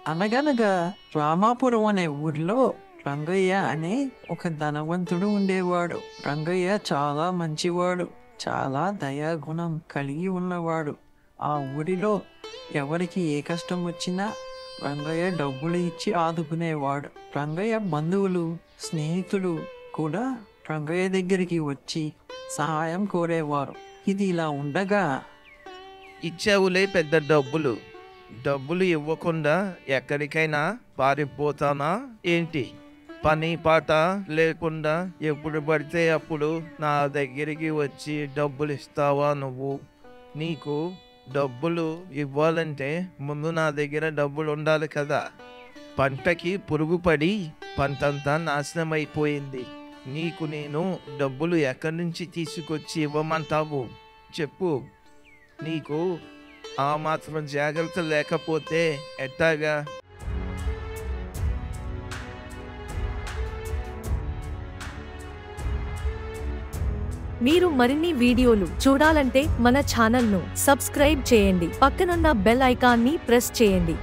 అనగనగా రామాపురం అనే ఊరిలో రంగయ్య అనే ఒక ధనవంతుడు ఉండేవాడు. రంగయ్య చాలా మంచివాడు, చాలా దయాగుణం కలిగి ఉన్నవాడు. ఆ ఊరిలో ఎవరికి ఏ కష్టం వచ్చినా రంగయ్య డబ్బులు ఇచ్చి ఆదుకునేవాడు. రంగయ్య బంధువులు, స్నేహితులు కూడా రంగయ్య దగ్గరికి వచ్చి సహాయం కోరేవారు. ఇది ఇలా ఉండగా ఇచ్చావులే పెద్ద డబ్బులు. డబ్బులు ఇవ్వకుండా ఎక్కడికైనా పారిపోతానా ఏంటి? పని పాట లేకుండా ఎప్పుడు పడితే అప్పుడు నా దగ్గరికి వచ్చి డబ్బులు ఇస్తావా నువ్వు? నీకు డబ్బులు ఇవ్వాలంటే ముందు నా దగ్గర డబ్బులు ఉండాలి కదా. పంటకి పురుగు పడి పంటంతా నాశనం అయిపోయింది. నీకు నేను డబ్బులు ఎక్కడి నుంచి తీసుకొచ్చి ఇవ్వమంటావు చెప్పు. నీకు ఆ మాత్రం జాగ్రత్త లేకపోతే ఎట్టాగా? మీరు మరిన్ని వీడియోలు చూడాలంటే మన ఛానల్ను సబ్స్క్రైబ్ చేయండి. పక్కనున్న బెల్ ఐకాన్ని ప్రెస్ చేయండి.